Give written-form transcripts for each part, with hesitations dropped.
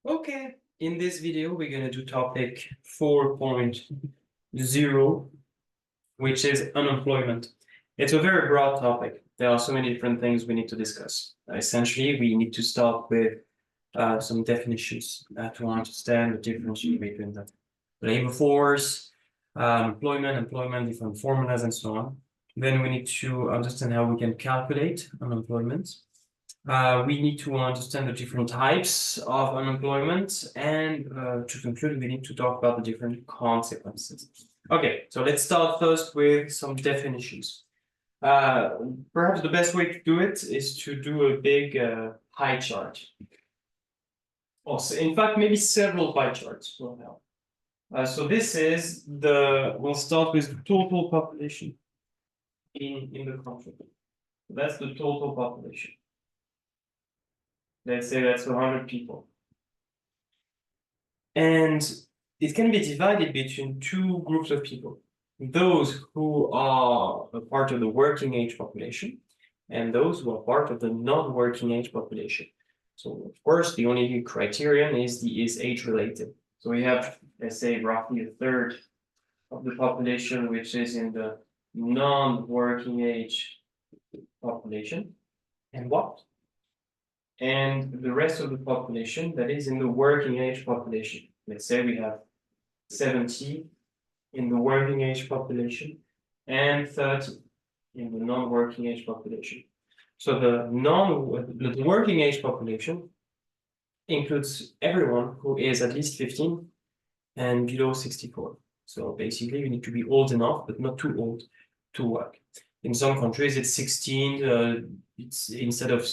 Okay, in this video, we're going to do topic 4.0, which is unemployment. It's a very broad topic. There are so many different things we need to discuss. Essentially, we need to start with some definitions to understand the difference between the labor force, employment, different formulas, and so on. Then we need to understand how we can calculate unemployment. We need to understand the different types of unemployment, and to conclude, we need to talk about the different consequences. Okay, so let's start first with some definitions. Perhaps the best way to do it is to do a big pie chart. Also, in fact, maybe several pie charts will help. So this is we'll start with the total population in the country. That's the total population. Let's say that's 100 people. And it can be divided between two groups of people. Those who are a part of the working age population and those who are part of the non-working age population. So of course, the only criterion is age related. So we have, let's say, roughly a third of the population, which is in the non-working age population. And what? And the rest of the population that is in the working age population. Let's say we have 70 in the working age population and 30 in the non-working age population. So the working age population includes everyone who is at least 15 and below 64. So basically, you need to be old enough, but not too old to work. In some countries, it's 16. It's instead of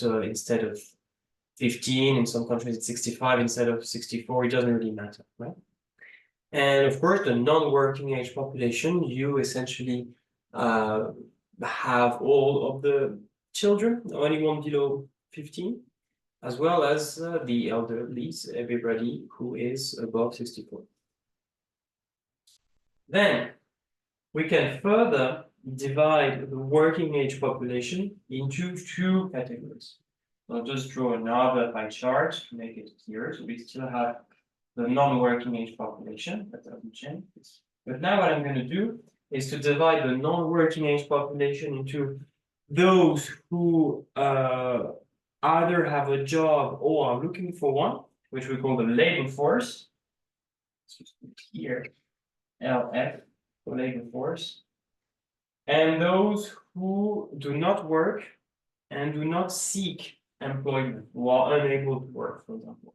15. In some countries, it's 65 instead of 64. It doesn't really matter, right? And of course, the non-working age population, you essentially have all of the children, anyone below 15, as well as the elderly, everybody who is above 64. Then we can further divide the working age population into two categories. I'll just draw another pie chart to make it clear. So we still have the non-working age population, that doesn't change. But now what I'm going to do is to divide the non-working age population into those who either have a job or are looking for one, which we call the labor force. So here, LF for labor force. And those who do not work and do not seek employment, who are unable to work, for example.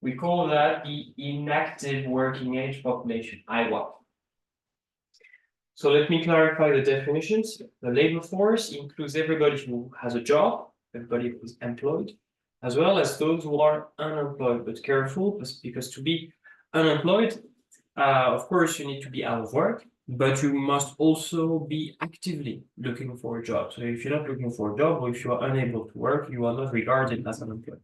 We call that the inactive working age population, IWAP. So let me clarify the definitions. The labor force includes everybody who has a job, everybody who is employed, as well as those who are unemployed. But careful, because to be unemployed, of course, you need to be out of work, but you must also be actively looking for a job. So if you're not looking for a job, or if you are unable to work, you are not regarded as unemployed.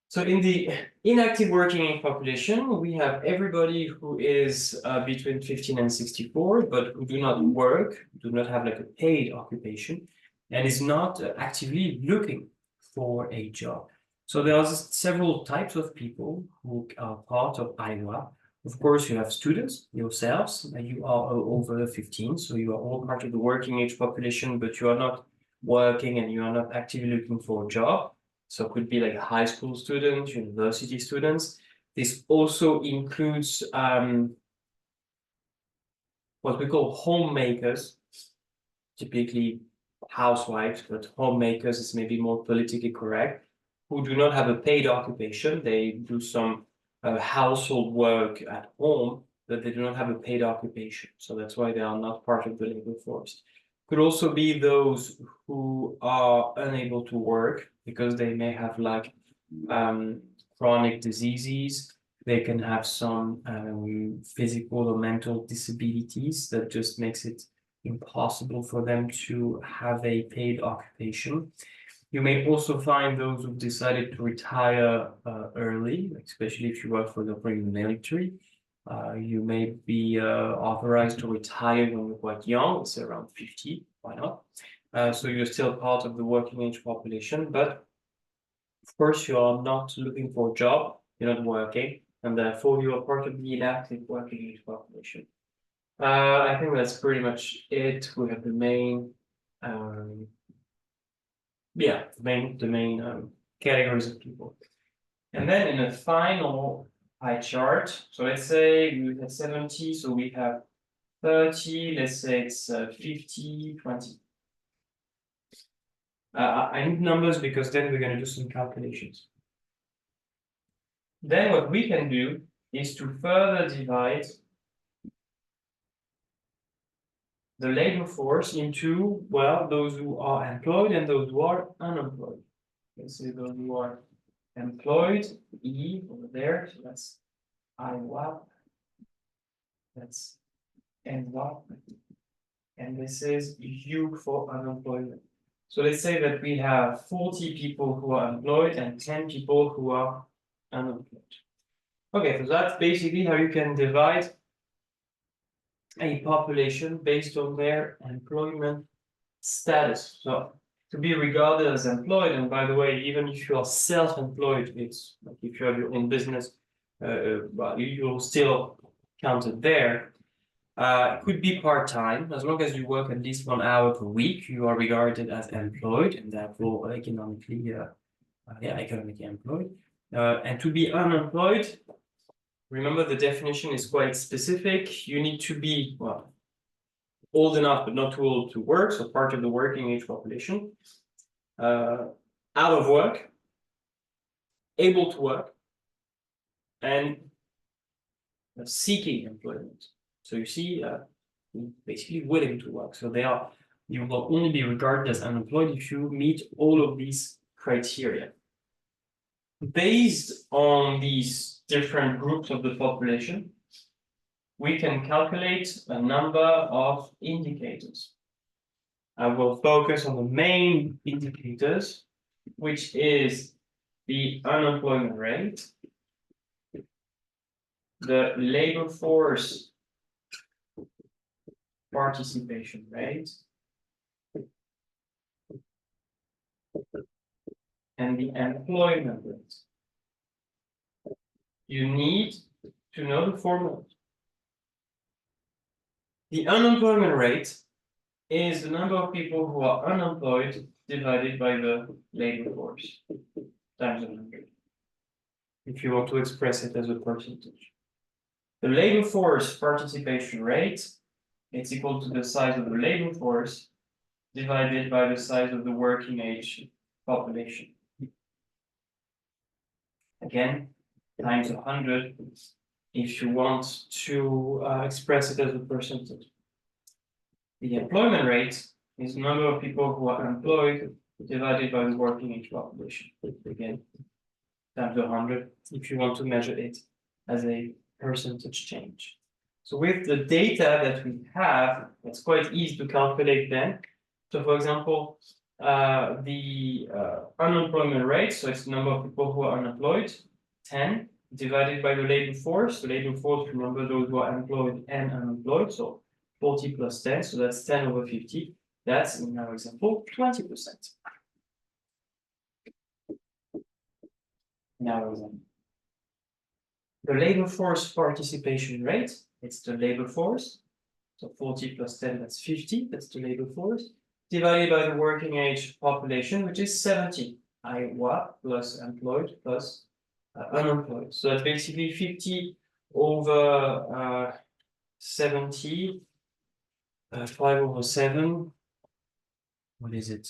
So in the inactive working age population, we have everybody who is between 15 and 64, but who do not work, do not have like a paid occupation, and is not actively looking for a job. So there are several types of people who are part of IWAP. Of course, you have students yourselves, and you are over 15, so you are all part of the working age population, but you are not working and you are not actively looking for a job. So it could be like high school students, university students. This also includes what we call homemakers, typically housewives, but homemakers is maybe more politically correct, who do not have a paid occupation. They do some household work at home, but they do not have a paid occupation. So that's why they are not part of the labor force. Could also be those who are unable to work because they may have like chronic diseases. They can have some physical or mental disabilities that just makes it impossible for them to have a paid occupation. You may also find those who've decided to retire early, especially if you work for the military. You may be authorized to retire when you're quite young, say around 50, why not? So you're still part of the working age population, but of course you are not looking for a job you're not working, and therefore you are part of the inactive working age population. I think that's pretty much it. We have the main, the main categories of people. And then in a final pie chart, so let's say we have 70, so we have 30, let's say it's 50, 20. I need numbers because then we're going to do some calculations. Then what we can do is to further divide the labor force into, well, those who are employed and those who are unemployed. Let's say those who are employed, E over there, so that's IWAP, that's NWAP, and this is U for unemployment. So let's say that we have 40 people who are employed and 10 people who are unemployed. Okay, so that's basically how you can divide a population based on their employment status. So to be regarded as employed, and by the way, even if you are self-employed, it's like if you have your own business, well, you'll still count it there. It could be part-time, as long as you work at least 1 hour per week, you are regarded as employed and therefore economically employed. And to be unemployed, remember the definition is quite specific. You need to be, well, old enough but not too old to work, so part of the working age population, out of work, able to work, and seeking employment. So you see, basically willing to work. So you will only be regarded as unemployed if you meet all of these criteria. Based on these different groups of the population, we can calculate a number of indicators. I will focus on the main indicators, which is the unemployment rate, the labor force participation rate, and the employment rate. You need to know the formula. The unemployment rate is the number of people who are unemployed divided by the labor force times 100. If you want to express it as a percentage. The labor force participation rate is equal to the size of the labor force divided by the size of the working age population. Again, times 100 if you want to express it as a percentage. The employment rate is the number of people who are employed divided by the working age population. Again, times 100 if you want to measure it as a percentage change. So with the data that we have, it's quite easy to calculate then. So for example, the unemployment rate, so it's the number of people who are unemployed, 10 divided by the labor force. The labor force, remember those who are employed and unemployed, so 40 plus 10, so that's 10 over 50. That's, in our example, 20%. In our example. The labor force participation rate, it's the labor force. So 40 plus 10, that's 50, that's the labor force. Divided by the working age population, which is 70. IWAP plus employed plus unemployed. So that's basically 50 over 70, 5 over 7. What is it?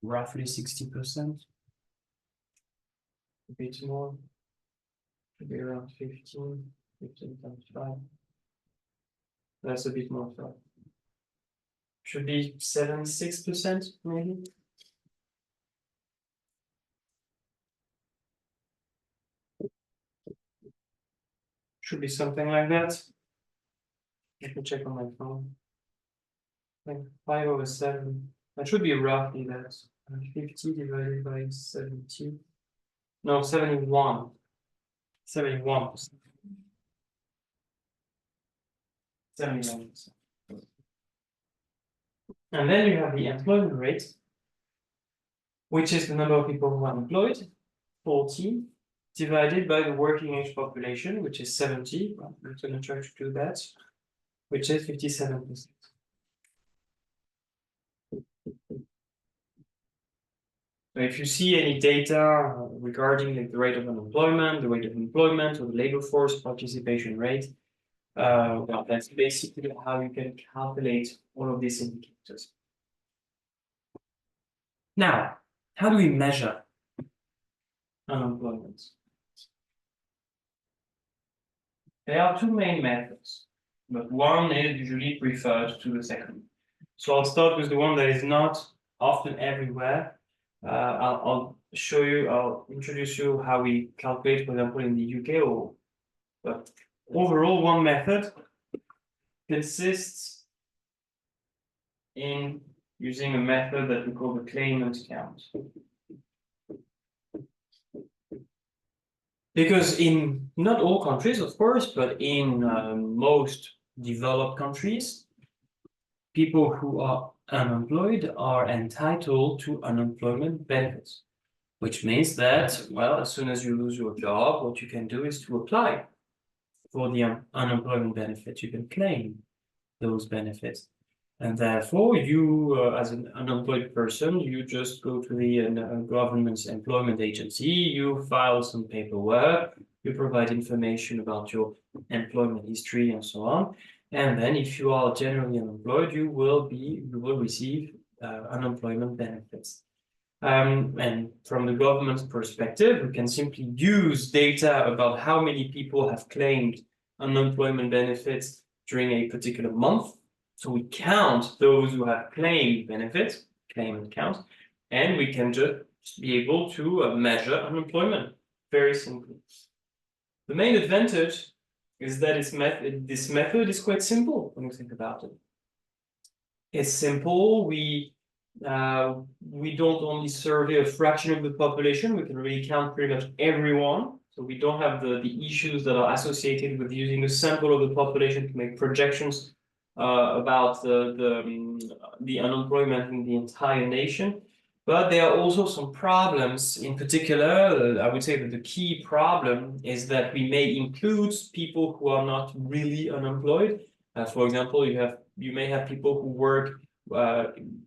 Roughly 60%. A bit more. Should be around 15 times 5. That's a bit more. Should be 76% maybe. Should be something like that. Let me check on my phone. Like 5 over 7. That should be roughly that. 50 divided by 70. No, 71. 71%. 71%. And then you have the employment rate, which is the number of people who are employed, 40, divided by the working age population, which is 70. I'm going to try to do that, which is 57%. So if you see any data regarding like the rate of unemployment, the rate of employment, or the labor force participation rate, well, that's basically how you can calculate all of these indicators. Now, how do we measure unemployment? There are two main methods, but one is usually preferred to the second. So I'll start with the one that is not often everywhere. I'll introduce you how we calculate, for example, in the UK, but overall, one method consists in using a method that we call the claimant count. Because in not all countries, of course, but in most developed countries, people who are unemployed are entitled to unemployment benefits, which means that, well, as soon as you lose your job, what you can do is to apply for the unemployment benefit. You can claim those benefits. And therefore, you, as an unemployed person, you just go to the government's employment agency, you file some paperwork, you provide information about your employment history and so on. And then if you are generally unemployed, you will receive unemployment benefits. And from the government's perspective, we can simply use data about how many people have claimed unemployment benefits during a particular month. So we count those who have claimed benefits, claimant count, and we can just be able to measure unemployment. Very simply. The main advantage is that this method is quite simple when you think about it. It's simple. We don't only survey a fraction of the population, we can really count pretty much everyone. So we don't have the issues that are associated with using a sample of the population to make projections about the unemployment in the entire nation. But there are also some problems. In particular, I would say that the key problem is that we may include people who are not really unemployed. For example, you may have people who work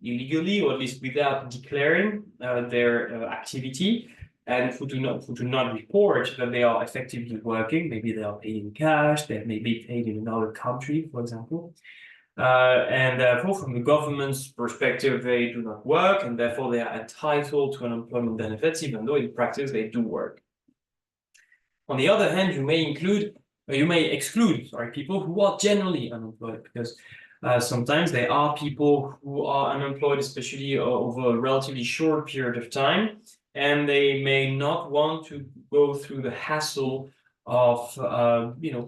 illegally, or at least without declaring their activity, and who do not report that they are effectively working. Maybe they are paid in cash, they may be paid in another country, for example. And therefore, from the government's perspective, they do not work, and therefore they are entitled to unemployment benefits, even though in practice they do work. On the other hand, you may exclude people who are generally unemployed, because sometimes there are people who are unemployed, especially over a relatively short period of time, and they may not want to go through the hassle of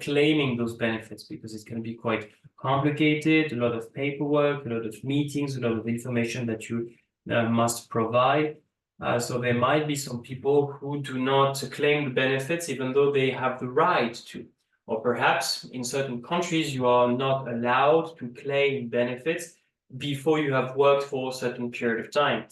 claiming those benefits, because it's going to be quite complicated, a lot of paperwork, a lot of meetings, a lot of information that you must provide. So there might be some people who do not claim the benefits, even though they have the right to. Or perhaps in certain countries, you are not allowed to claim benefits before you have worked for a certain period of time.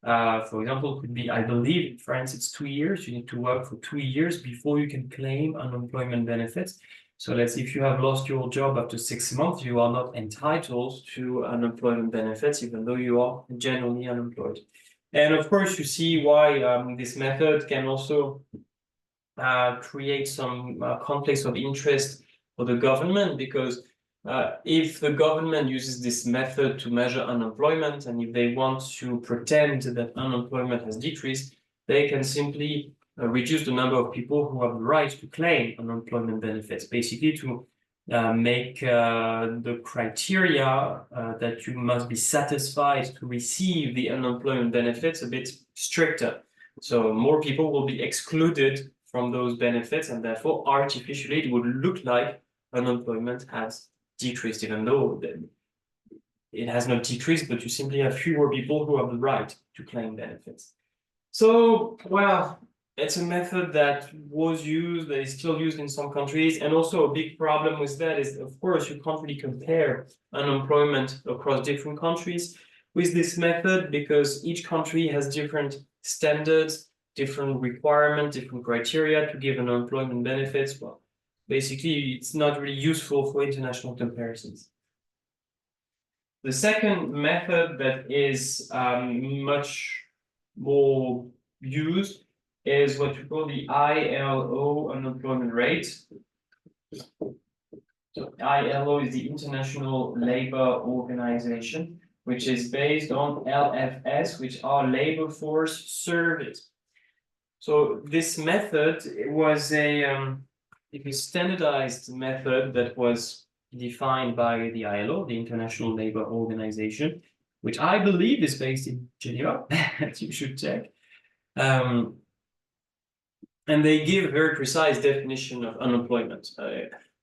For example, it could be, I believe in France, it's 2 years. You need to work for 2 years before you can claim unemployment benefits. So let's say if you have lost your job after 6 months, you are not entitled to unemployment benefits, even though you are generally unemployed. And of course, you see why this method can also create some conflicts of interest for the government, because if the government uses this method to measure unemployment, and if they want to pretend that unemployment has decreased, they can simply reduce the number of people who have the right to claim unemployment benefits, basically to make the criteria that you must be satisfied to receive the unemployment benefits a bit stricter. So more people will be excluded from those benefits, and therefore artificially it would look like unemployment has decreased, even though it has not decreased, but you simply have fewer people who have the right to claim benefits. So, well, it's a method that was used, that is still used in some countries, and also a big problem with that is, of course, you can't really compare unemployment across different countries. with this method because each country has different standards, different requirements, different criteria to give unemployment benefits. Well, basically, it's not really useful for international comparisons. The second method that is much more used is what we call the ILO unemployment rate. So ILO is the International Labour Organization, which is based on LFS, which are labor force surveys. So this method was a standardized method that was defined by the ILO, the International Labour Organization, which I believe is based in Geneva. You should check. And they give a very precise definition of unemployment.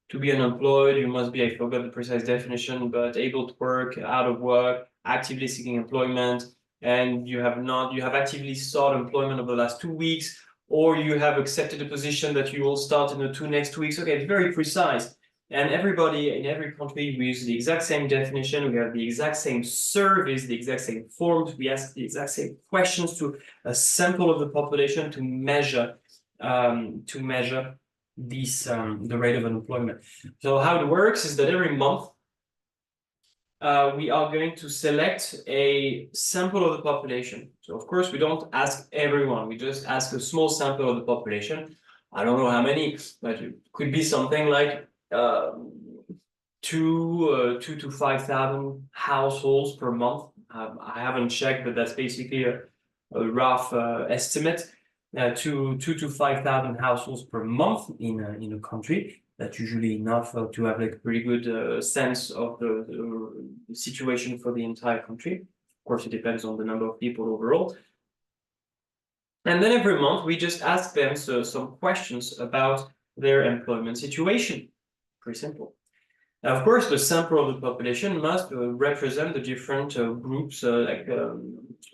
To be unemployed, you must be, I forgot the precise definition, but able to work, out of work, actively seeking employment, and you have actively sought employment over the last 2 weeks, or you have accepted a position that you will start in the next weeks. Okay, it's very precise. And everybody in every country, we use the exact same definition. We have the exact same surveys, the exact same forms. We ask the exact same questions to a sample of the population to measure this the rate of unemployment. So how it works is that every month we are going to select a sample of the population. So of course we don't ask everyone, we just ask a small sample of the population. I don't know how many, but it could be something like 2,000 to 5,000 households per month. I haven't checked, but that's basically a rough estimate. 2,000 to 5,000 households per month in a country. That's usually enough to have like a pretty good sense of the situation for the entire country. Of course, it depends on the number of people overall. And then every month we just ask them some questions about their employment situation. Pretty simple. Now, of course, the sample of the population must represent the different groups,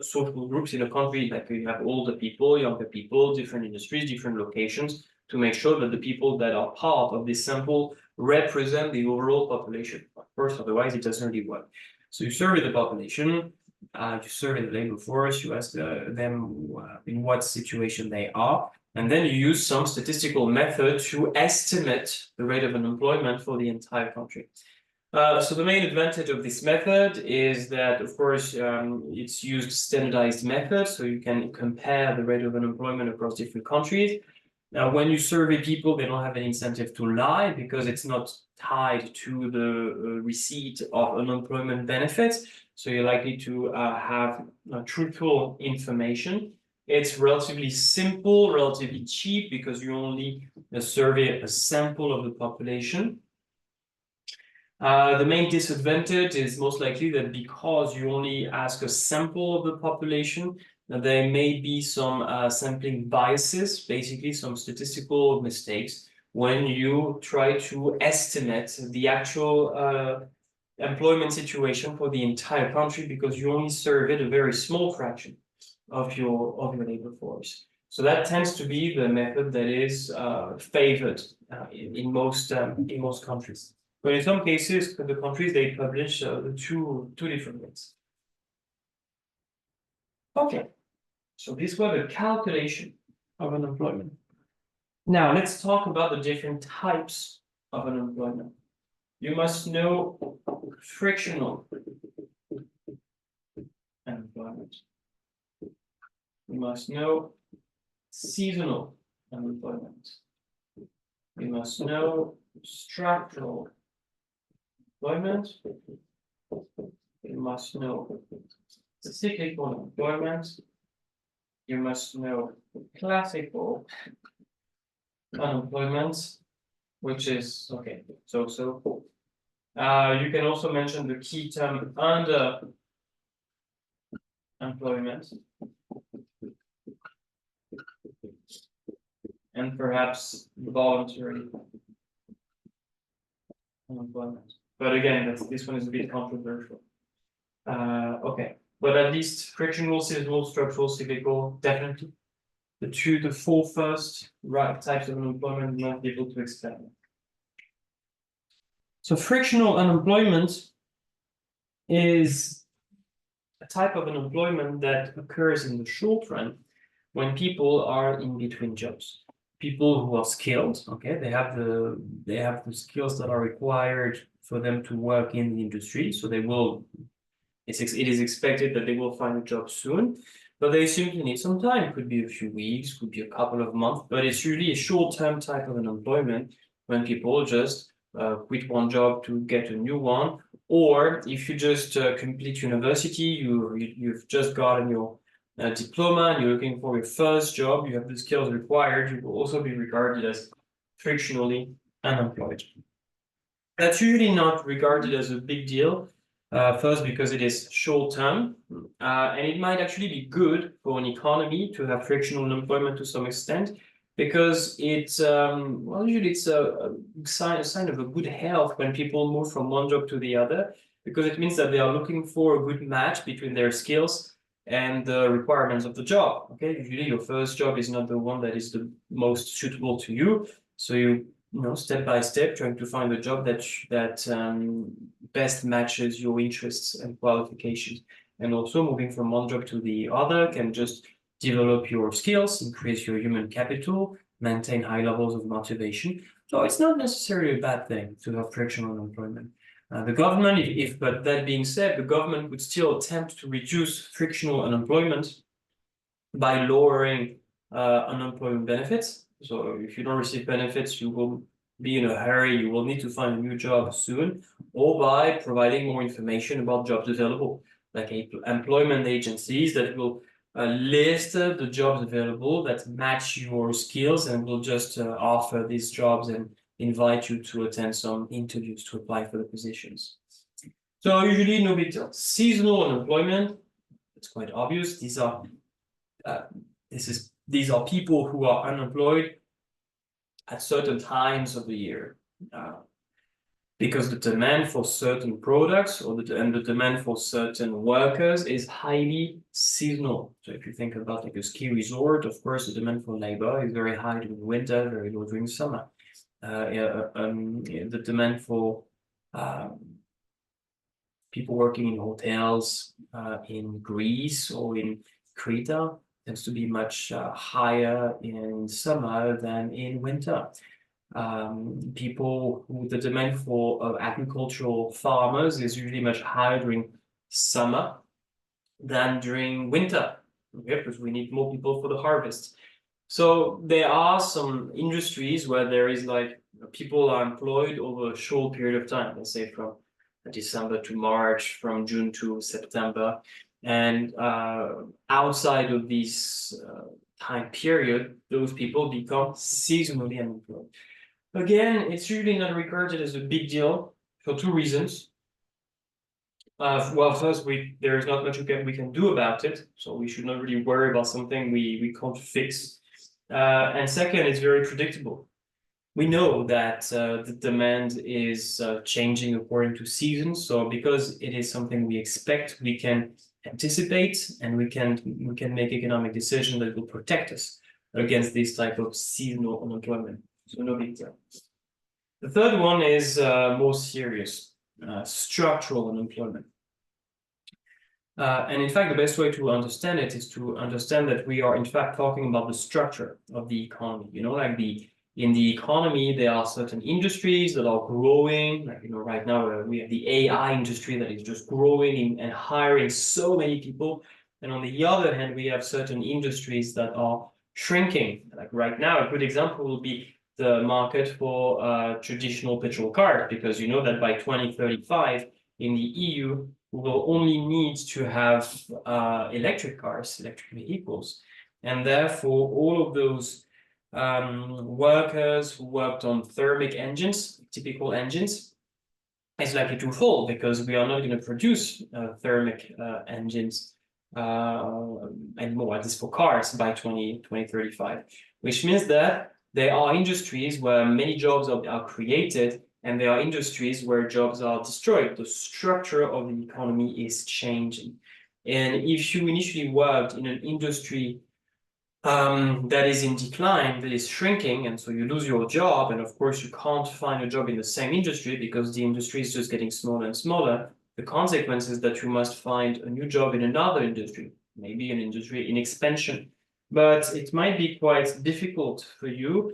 social groups in a country. Like you have older people, younger people, different industries, different locations, to make sure that the people that are part of this sample represent the overall population. Of course, otherwise it doesn't really work. So you survey the population, you survey the labor force, you ask them in what situation they are, and then you use some statistical method to estimate the rate of unemployment for the entire country. So the main advantage of this method is that, of course, it's used standardized method, so you can compare the rate of unemployment across different countries. Now, when you survey people, they don't have an incentive to lie because it's not tied to the receipt of unemployment benefits. So you're likely to have truthful information. It's relatively simple, relatively cheap because you only survey a sample of the population. The main disadvantage is most likely that because you only ask a sample of the population, there may be some sampling biases, basically some statistical mistakes when you try to estimate the actual employment situation for the entire country because you only surveyed a very small fraction of your labor force. So that tends to be the method that is favored in most countries. But in some cases, the countries, they publish the two different ways. Okay, so this was a calculation of unemployment. Now let's talk about the different types of unemployment. You must know frictional unemployment. You must know seasonal unemployment. You must know structural employment. You must know cyclical employment. You must know classical unemployment, which is okay. So you can also mention the key term under employment, and perhaps voluntary unemployment. But again, this one is a bit controversial. Okay, but at least frictional, seasonal, structural, cyclical, definitely. The four first types of unemployment you might be able to explain. So frictional unemployment is a type of unemployment that occurs in the short run when people are in between jobs. People who are skilled, okay, they have the skills that are required for them to work in the industry, so they will. It is expected that they will find a job soon, but they simply need some time. It could be a few weeks, could be a couple of months, but it's really a short-term type of unemployment when people just quit one job to get a new one, or if you just complete university, you've just gotten your diploma and you're looking for your first job, you have the skills required, you will also be regarded as frictionally unemployed. That's usually not regarded as a big deal. First, because it is short-term, and it might actually be good for an economy to have frictional unemployment to some extent, because it's well, usually it's a sign of a good health when people move from one job to the other, because it means that they are looking for a good match between their skills and the requirements of the job. Okay, usually your first job is not the one that is the most suitable to you, so you know, step by step, trying to find a job that best matches your interests and qualifications. And also moving from one job to the other can just develop your skills, increase your human capital, maintain high levels of motivation. So it's not necessarily a bad thing to have frictional unemployment. The government, but that being said, the government would still attempt to reduce frictional unemployment by lowering unemployment benefits. So if you don't receive benefits, you will be in a hurry, you will need to find a new job soon, or by providing more information about jobs available, like employment agencies that will list the jobs available that match your skills and will just offer these jobs and invite you to attend some interviews to apply for the positions. So usually no big deal. Seasonal unemployment, it's quite obvious. These are people who are unemployed at certain times of the year, because the demand for certain products and the demand for certain workers is highly seasonal. So if you think about like a ski resort, of course, the demand for labor is very high during winter, very low during summer. The demand for people working in hotels in Greece or in Crete tends to be much higher in summer than in winter. The demand for agricultural farmers is usually much higher during summer than during winter, okay, because we need more people for the harvest. So there are some industries where there is like people are employed over a short period of time, let's say from December to March, from June to September. And outside of this time period, those people become seasonally unemployed. Again, it's really not regarded as a big deal for two reasons. Well, first, there is not much we can do about it, so we should not really worry about something we can't fix. And second, it's very predictable. We know that the demand is changing according to seasons, so because it is something we expect, we can anticipate and we can make economic decisions that will protect us against this type of seasonal unemployment. So no big deal. The third one is more serious, structural unemployment. And in fact, the best way to understand it is to understand that we are in fact talking about the structure of the economy. You know, like in the economy, there are certain industries that are growing. Like, you know, right now we have the AI industry that is just growing and hiring so many people. And on the other hand, we have certain industries that are shrinking. Like right now, a good example will be the market for traditional petrol cars, because you know that by 2035 in the EU, we will only need to have electric cars, electric vehicles. And therefore, all of those workers who worked on thermic engines, typical engines, is likely to fall, because we are not going to produce thermic engines anymore, at least for cars, by 2035, which means that there are industries where many jobs are created, and there are industries where jobs are destroyed. The structure of the economy is changing. And if you initially worked in an industry that is in decline, that is shrinking, and so you lose your job, and of course you can't find a job in the same industry because the industry is just getting smaller and smaller, the consequence is that you must find a new job in another industry, maybe an industry in expansion. But it might be quite difficult for you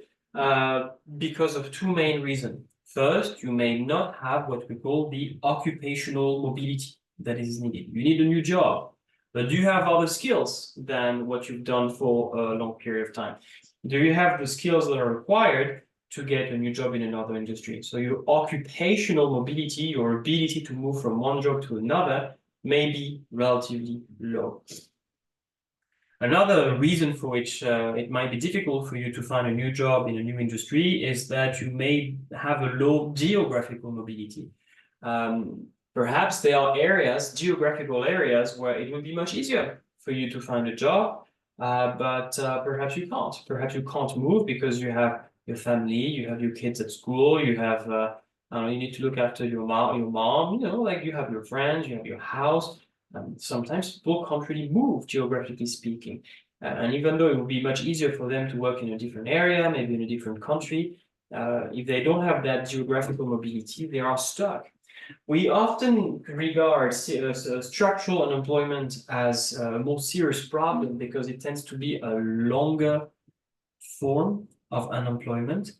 because of two main reasons. First, you may not have what we call the occupational mobility that is needed. You need a new job, but do you have other skills than what you've done for a long period of time? Do you have the skills that are required to get a new job in another industry? So your occupational mobility, your ability to move from one job to another, may be relatively low. Another reason for which it might be difficult for you to find a new job in a new industry is that you may have a low geographical mobility. Perhaps there are areas, geographical areas, where it would be much easier for you to find a job, but perhaps you can't. Perhaps you can't move because you have your family, you have your kids at school, you have you need to look after your mom, you know, like you have your friends, you have your house. Sometimes people can't really move, geographically speaking. And even though it would be much easier for them to work in a different area, maybe in a different country, if they don't have that geographical mobility, they are stuck. We often regard structural unemployment as a more serious problem because it tends to be a longer form of unemployment,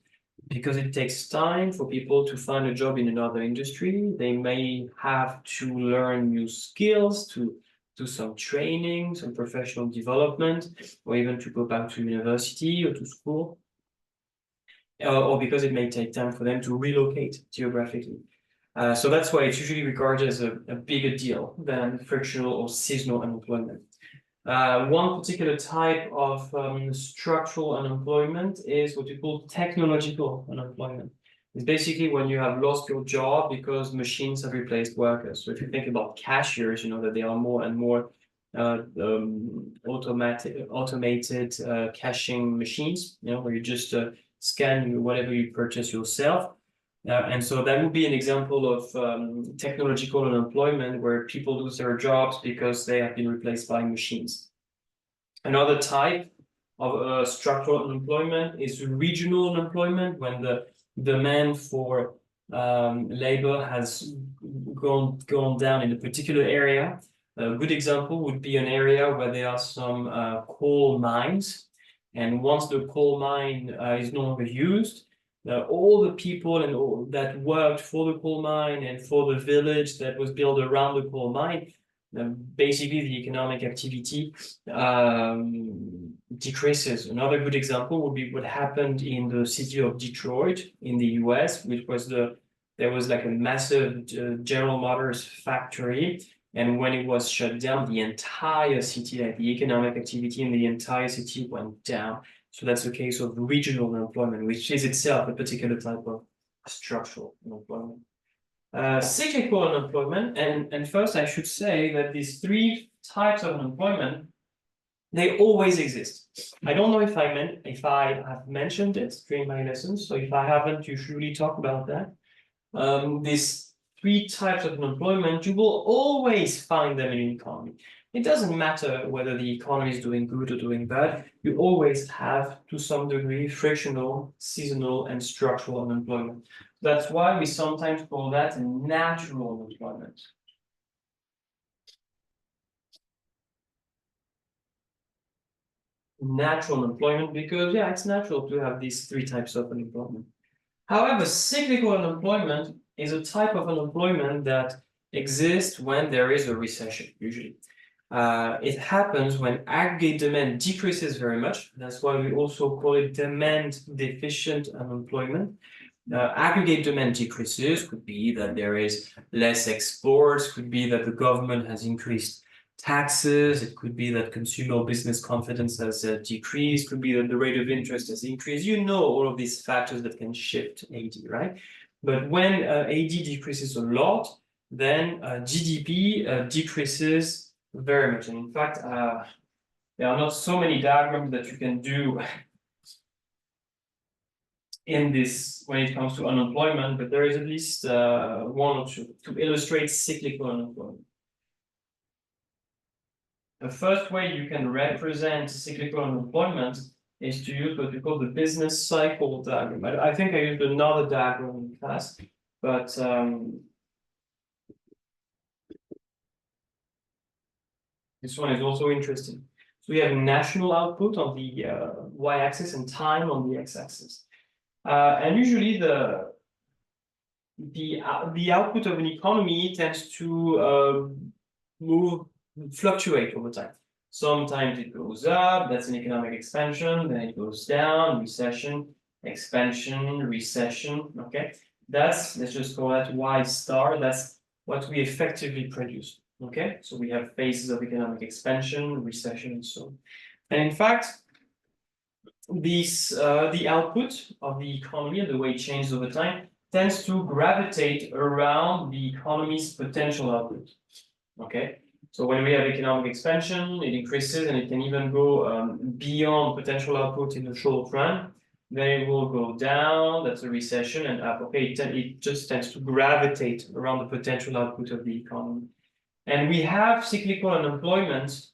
because it takes time for people to find a job in another industry. They may have to learn new skills, to do some training, some professional development, or even to go back to university or to school, or because it may take time for them to relocate geographically. So that's why it's usually regarded as a bigger deal than frictional or seasonal unemployment. One particular type of structural unemployment is what we call technological unemployment. It's basically when you have lost your job because machines have replaced workers. So if you think about cashiers, you know that there are more and more automated cashing machines, you know, where you just scan whatever you purchase yourself. And so that would be an example of technological unemployment, where people lose their jobs because they have been replaced by machines. Another type of structural unemployment is regional unemployment, when the demand for labor has gone down in a particular area. A good example would be an area where there are some coal mines, and once the coal mine is no longer used, all the people that worked for the coal mine and for the village that was built around the coal mine, basically the economic activity decreases. Another good example would be what happened in the city of Detroit in the US, which was there was like a massive General Motors factory, and when it was shut down, the entire city, like the economic activity in the entire city, went down. So that's a case of regional unemployment, which is itself a particular type of structural unemployment. Cyclical unemployment, and first I should say that these three types of unemployment, they always exist. I don't know if I have mentioned it during my lessons, so if I haven't, you should really talk about that. These three types of unemployment, you will always find them in an economy. It doesn't matter whether the economy is doing good or doing bad, you always have, to some degree, frictional, seasonal, and structural unemployment. That's why we sometimes call that natural unemployment. Natural unemployment, because yeah, it's natural to have these three types of unemployment. However, cyclical unemployment is a type of unemployment that exists when there is a recession, usually. It happens when aggregate demand decreases very much. That's why we also call it demand deficient unemployment. Aggregate demand decreases could be that there is less exports, could be that the government has increased taxes, it could be that consumer business confidence has decreased, could be that the rate of interest has increased. You know all of these factors that can shift AD, right? But when AD decreases a lot, then GDP decreases very much. And in fact, there are not so many diagrams that you can do in this when it comes to unemployment, but there is at least one or two to illustrate cyclical unemployment. The first way you can represent cyclical unemployment is to use what we call the business cycle diagram. I think I used another diagram in class, but This one is also interesting. So we have national output on the y-axis and time on the x-axis. And usually the output of an economy tends to fluctuate over time. Sometimes it goes up, that's an economic expansion, then it goes down, recession, expansion, recession, okay? Let's just call that Y star, that's what we effectively produce, okay? So we have phases of economic expansion, recession, and so on. And in fact, the output of the economy and the way it changes over time tends to gravitate around the economy's potential output, okay? So when we have economic expansion, it increases and it can even go beyond potential output in the short run. Then it will go down, that's a recession, and up. Okay, it just tends to gravitate around the potential output of the economy. And we have cyclical unemployment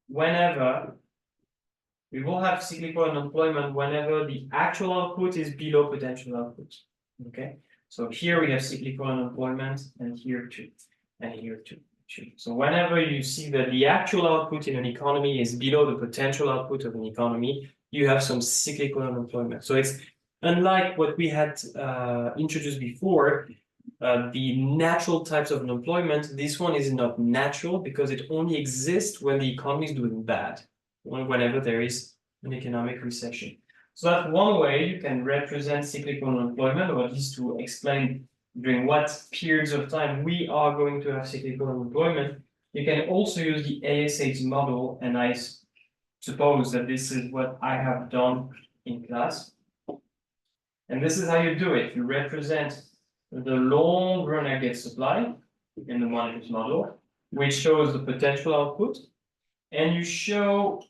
whenever we will have cyclical unemployment whenever the actual output is below potential output. Okay, so here we have cyclical unemployment, and here too, and here too. So whenever you see that the actual output in an economy is below the potential output of an economy, you have some cyclical unemployment. So it's unlike what we had introduced before, the natural types of unemployment. This one is not natural because it only exists when the economy is doing bad, whenever there is an economic recession. So that's one way you can represent cyclical unemployment, or at least to explain during what periods of time we are going to have cyclical unemployment. You can also use the ASH model, and I suppose that this is what I have done in class. And this is how you do it. You represent the long-run aggregate supply in the Montes model, which shows the potential output, and you show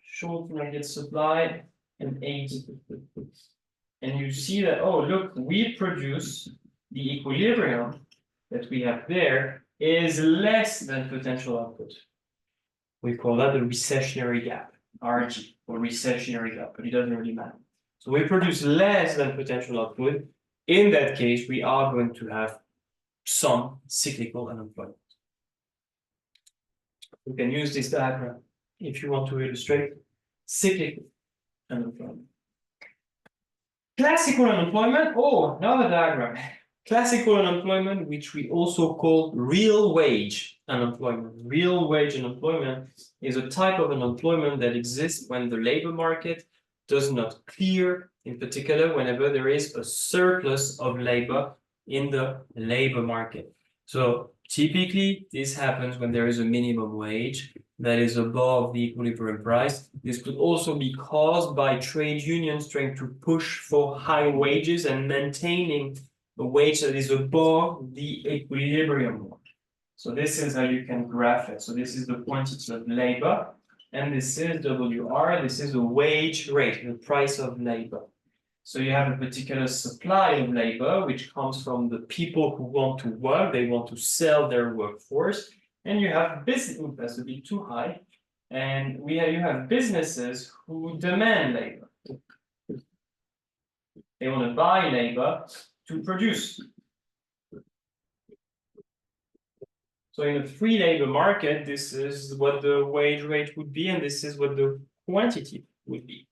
short-run aggregate supply and age. And you see that, oh, look, we produce the equilibrium that we have there is less than potential output. We call that the recessionary gap, RG, or recessionary gap, but it doesn't really matter. So we produce less than potential output. In that case, we are going to have some cyclical unemployment. You can use this diagram if you want to illustrate cyclical unemployment. Classical unemployment, oh, another diagram. Classical unemployment, which we also call real wage unemployment. Real wage unemployment is a type of unemployment that exists when the labor market does not clear, in particular, whenever there is a surplus of labor in the labor market. So typically, this happens when there is a minimum wage that is above the equilibrium price. This could also be caused by trade unions trying to push for high wages and maintaining a wage that is above the equilibrium one. So this is how you can graph it. So this is the quantity of labor, and this is WR, this is the wage rate, the price of labor. So you have a particular supply of labor, which comes from the people who want to work, they want to sell their workforce, and you have business, that's a bit too high, and you have businesses who demand labor. They want to buy labor to produce. So in a free labor market, this is what the wage rate would be, and this is what the quantity would be.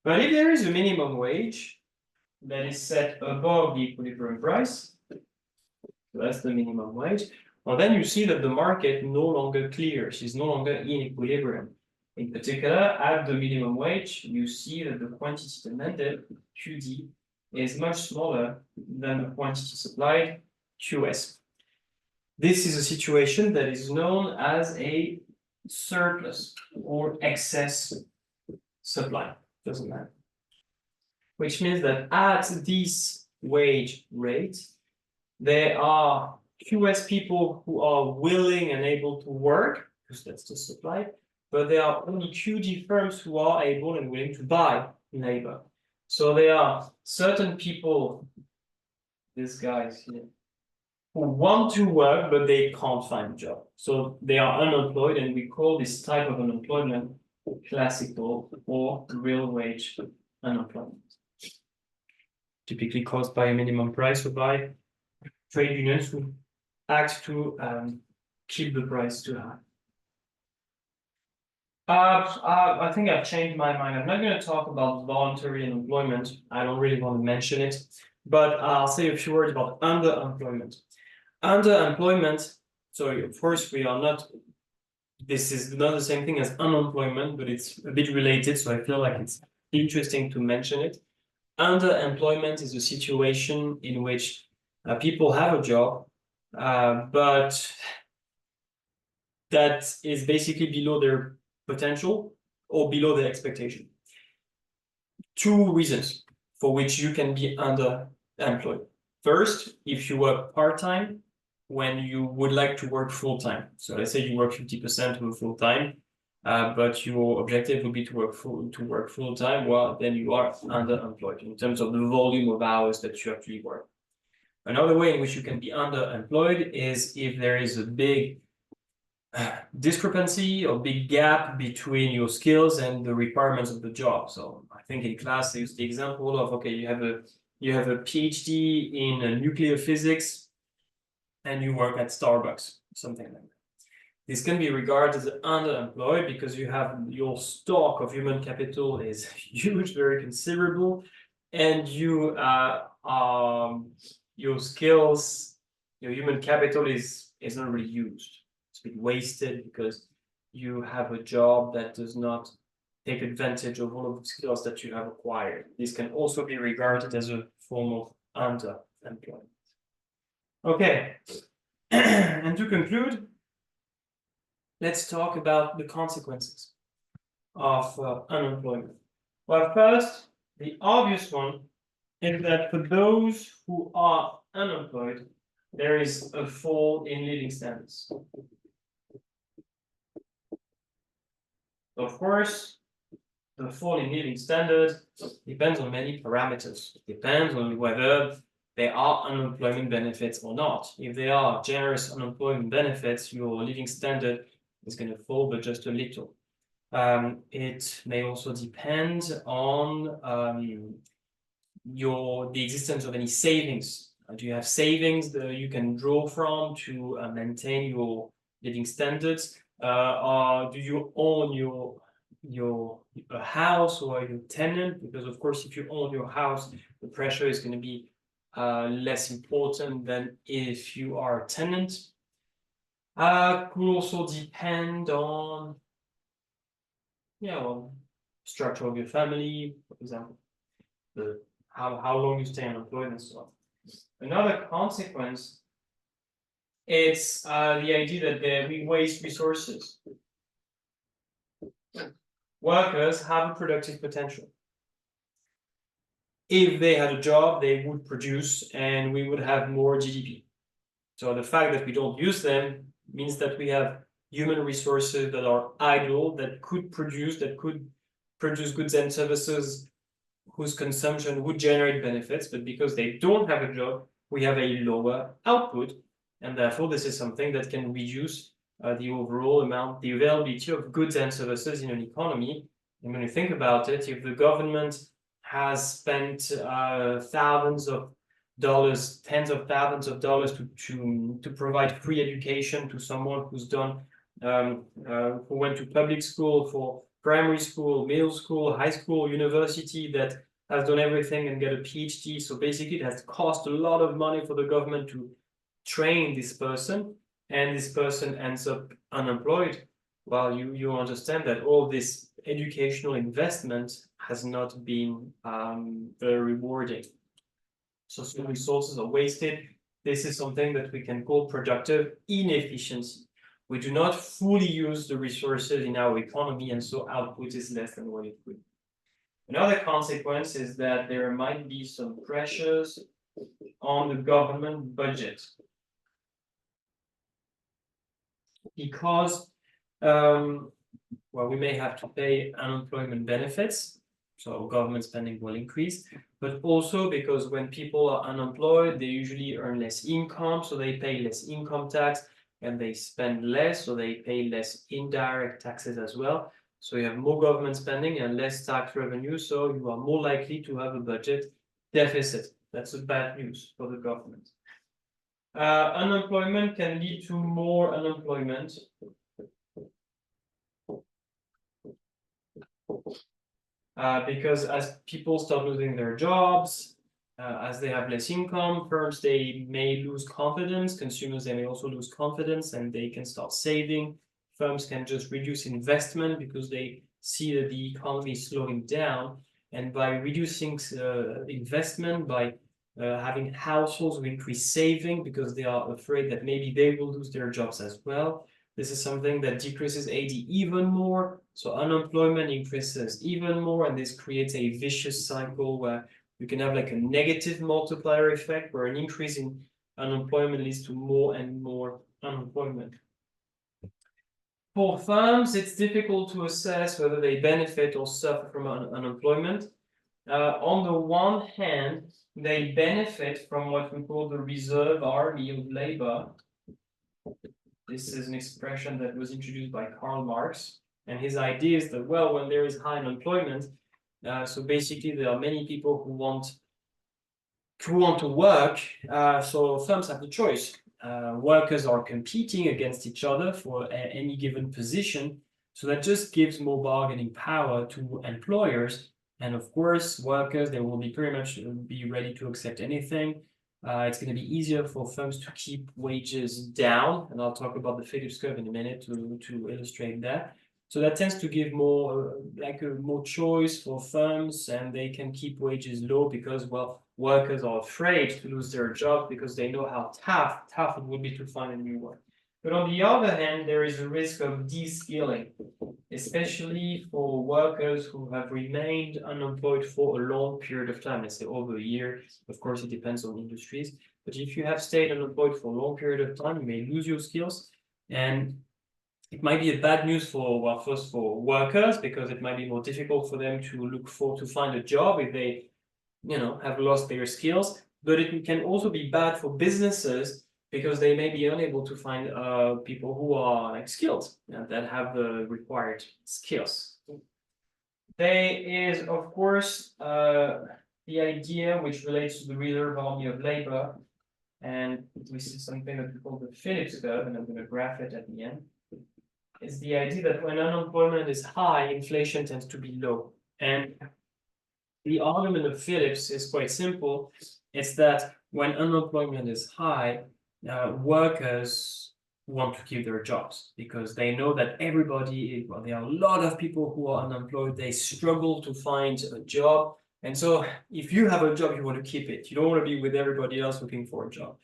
But if there is a minimum wage that is set above the equilibrium price, so that's the minimum wage, well, then you see that the market no longer clears, is no longer in equilibrium. In particular, at the minimum wage, you see that the quantity demanded, QD, is much smaller than the quantity supplied, QS. This is a situation that is known as a surplus or excess supply, doesn't matter. Which means that at this wage rate, there are QS people who are willing and able to work, because that's the supply, but there are only QD firms who are able and willing to buy labor. So there are certain people, these guys here, who want to work, but they can't find a job. So they are unemployed, and we call this type of unemployment classical or real wage unemployment. Typically caused by a minimum price or by trade unions who act to keep the price too high. I think I've changed my mind. I'm not going to talk about voluntary unemployment. I don't really want to mention it, but I'll say a few words about underemployment. Underemployment, so of course we are not, this is not the same thing as unemployment, but it's a bit related, so I feel like it's interesting to mention it. Underemployment is a situation in which people have a job, but that is basically below their potential or below their expectation. Two reasons for which you can be underemployed. First, if you work part-time when you would like to work full-time. So let's say you work 50% of a full-time, but your objective would be to work full-time, well, then you are underemployed in terms of the volume of hours that you actually work. Another way in which you can be underemployed is if there is a big discrepancy or big gap between your skills and the requirements of the job. So I think in class I used the example of, okay, you have a PhD in nuclear physics and you work at Starbucks, something like that. This can be regarded as underemployed because you have your stock of human capital is huge, very considerable, and you your skills, your human capital is not really used. It's a bit wasted because you have a job that does not take advantage of all of the skills that you have acquired. This can also be regarded as a form of underemployment. Okay, and to conclude, let's talk about the consequences of unemployment. Well, first, the obvious one is that for those who are unemployed, there is a fall in living standards. Of course, the fall in living standards depends on many parameters. It depends on whether there are unemployment benefits or not. If there are generous unemployment benefits, your living standard is going to fall, but just a little. It may also depend on the existence of any savings. Do you have savings that you can draw from to maintain your living standards? Or do you own your house, or are you a tenant? Because of course, if you own your house, the pressure is going to be less important than if you are a tenant. Could also depend on, structure of your family, for example, how long you stay unemployed and so on. Another consequence is the idea that we waste resources. Workers have a productive potential. If they had a job, they would produce and we would have more GDP. So the fact that we don't use them means that we have human resources that are idle, that could produce goods and services whose consumption would generate benefits, but because they don't have a job, we have a lower output, and therefore this is something that can reduce the overall amount, the availability of goods and services in an economy. And when you think about it, if the government has spent thousands of dollars, tens of thousands of dollars to provide free education to someone who's done who went to public school, for primary school, middle school, high school, university, that has done everything and get a PhD. So basically it has cost a lot of money for the government to train this person, and this person ends up unemployed. Well, you understand that all this educational investment has not been very rewarding. So some resources are wasted. This is something that we can call productive inefficiency. We do not fully use the resources in our economy, and so output is less than what it could. Another consequence is that there might be some pressures on the government budget, because we may have to pay unemployment benefits, so government spending will increase, but also because when people are unemployed, they usually earn less income, so they pay less income tax, and they spend less, so they pay less indirect taxes as well. So you have more government spending and less tax revenue, so you are more likely to have a budget deficit. That's a bad news for the government. Unemployment can lead to more unemployment. Because as people start losing their jobs, as they have less income, firms, they may lose confidence, consumers, they may also lose confidence, and they can start saving. Firms can just reduce investment because they see that the economy is slowing down. And by reducing investment, by having households who increase saving because they are afraid that maybe they will lose their jobs as well, this is something that decreases AD even more, so unemployment increases even more, and this creates a vicious cycle where you can have like a negative multiplier effect, where an increase in unemployment leads to more and more unemployment. For firms, it's difficult to assess whether they benefit or suffer from unemployment. On the one hand, they benefit from what we call the reserve army of labor. This is an expression that was introduced by Karl Marx, and his idea is that, well, when there is high unemployment, so basically there are many people who want to work, so firms have the choice. Workers are competing against each other for any given position, so that just gives more bargaining power to employers. And of course, workers, they will be pretty much be ready to accept anything. It's going to be easier for firms to keep wages down, and I'll talk about the Phillips curve in a minute to illustrate that. So that tends to give more more choice for firms, and they can keep wages low because, well, workers are afraid to lose their job because they know how tough it would be to find a new one. But on the other hand, there is a risk of de-skilling, especially for workers who have remained unemployed for a long period of time, let's say over a year. Of course, it depends on industries. But if you have stayed unemployed for a long period of time, you may lose your skills. And it might be a bad news for, well, first for workers, because it might be more difficult for them to find a job if they, have lost their skills. But it can also be bad for businesses because they may be unable to find people who are like skilled that have the required skills. There is, of course, the idea which relates to the reserve army of labor, and this is something that we call the Phillips curve, and I'm going to graph it at the end. Is the idea that when unemployment is high, inflation tends to be low. And the argument of Phillips is quite simple. It's that when unemployment is high, workers want to keep their jobs because they know that everybody, well, there are a lot of people who are unemployed, they struggle to find a job. And so if you have a job, you want to keep it. You don't want to be with everybody else looking for a job.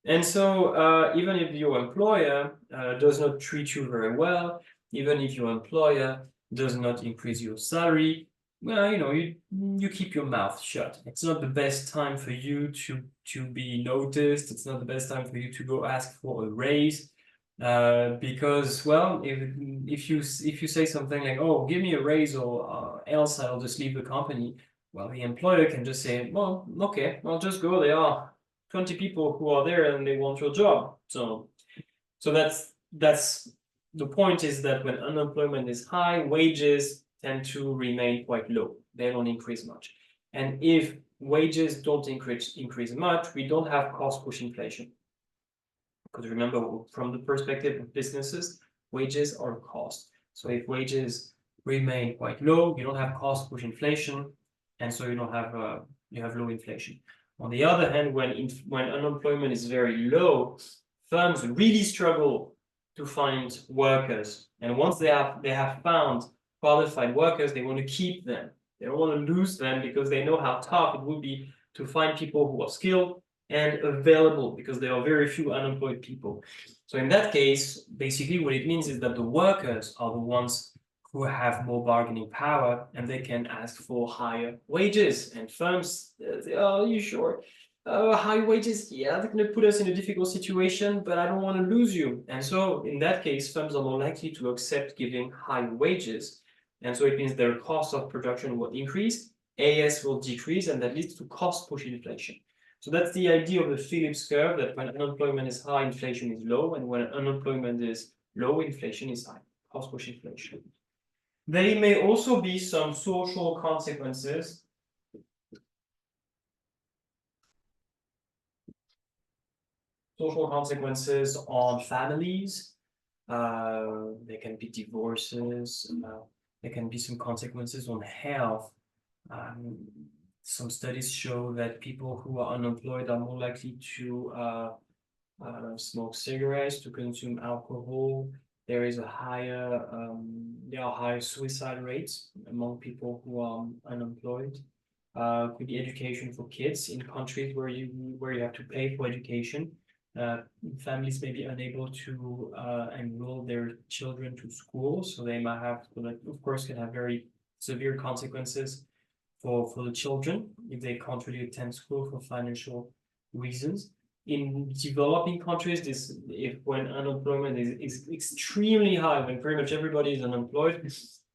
And so even if your employer does not treat you very well, even if your employer does not increase your salary, well, you keep your mouth shut. It's not the best time for you to be noticed. It's not the best time for you to go ask for a raise, because, well, if you say something like, "Oh, give me a raise, or else I'll just leave the company," well, the employer can just say, "Well, okay, I'll just go. There are 20 people who are there and they want your job." So that's the point, is that when unemployment is high, wages tend to remain quite low. They don't increase much. And if wages don't increase much, we don't have cost push inflation. Because remember, from the perspective of businesses, wages are cost. So if wages remain quite low, you don't have cost push inflation, and so you don't have you have low inflation. On the other hand, when unemployment is very low, firms really struggle to find workers, and once they have found qualified workers, they want to keep them. They don't want to lose them because they know how tough it would be to find people who are skilled and available, because there are very few unemployed people. So in that case, basically what it means is that the workers are the ones who have more bargaining power, and they can ask for higher wages. And firms, are you sure? High wages, yeah, they're going to put us in a difficult situation, but I don't want to lose you. And so in that case, firms are more likely to accept giving high wages. And so it means their cost of production will increase, AS will decrease, and that leads to cost push inflation. So that's the idea of the Phillips curve, that when unemployment is high, inflation is low, and when unemployment is low, inflation is high, cost push inflation. There may also be some social consequences. social consequences on families. There can be divorces, there can be some consequences on health. Some studies show that people who are unemployed are more likely to smoke cigarettes, to consume alcohol. There is a there are higher suicide rates among people who are unemployed. Could be education for kids in countries where you have to pay for education. Families may be unable to enroll their children to school, so they might have, of course, can have very severe consequences for the children if they can't really attend school for financial reasons. In developing countries, when unemployment is extremely high, when pretty much everybody is unemployed,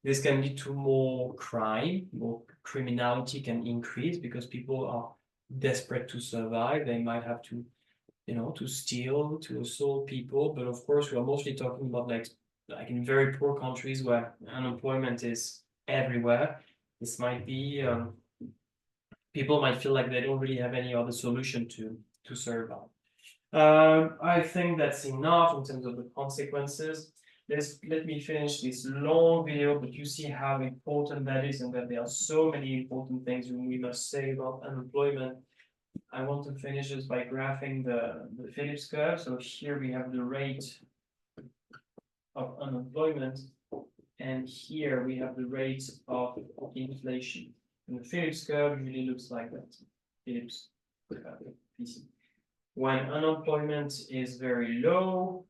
this can lead to more crime, more criminality can increase because people are desperate to survive. They might have to, to steal, to assault people. But of course, we are mostly talking about like in very poor countries where unemployment is everywhere. This might be people might feel like they don't really have any other solution to survive. I think that's enough in terms of the consequences. Let me finish this long video, but you see how important that is and that there are so many important things we must say about unemployment. I want to finish this by graphing the Phillips curve. So here we have the rate of unemployment, and here we have the rate of inflation. And the Phillips curve usually looks like that. Phillips curve, PC. When unemployment is very low,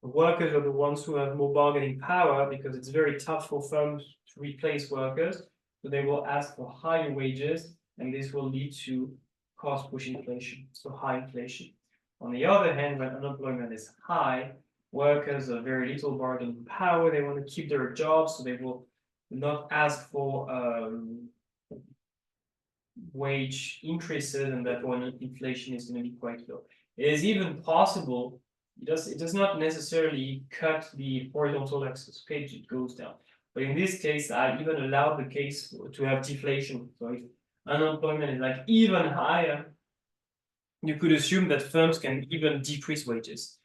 workers are the ones who have more bargaining power because it's very tough for firms to replace workers. So they will ask for higher wages, and this will lead to cost push inflation, so high inflation. On the other hand, when unemployment is high, workers have very little bargaining power. They want to keep their jobs, so they will not ask for wage increases, and that when inflation is going to be quite low. It is even possible, it does not necessarily cut the horizontal axis, okay, it goes down. But in this case, I even allowed the case to have deflation. So if unemployment is like even higher, you could assume that firms can even decrease wages.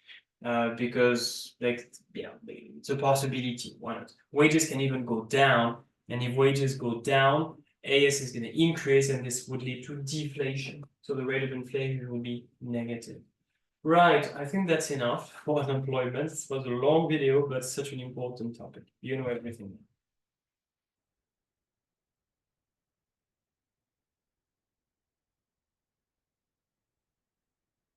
Because it's a possibility. Why not? Wages can even go down, and if wages go down, AS is going to increase, and this would lead to deflation. So the rate of inflation will be negative. Right, I think that's enough for unemployment. It was a long video, but such an important topic. You know everything.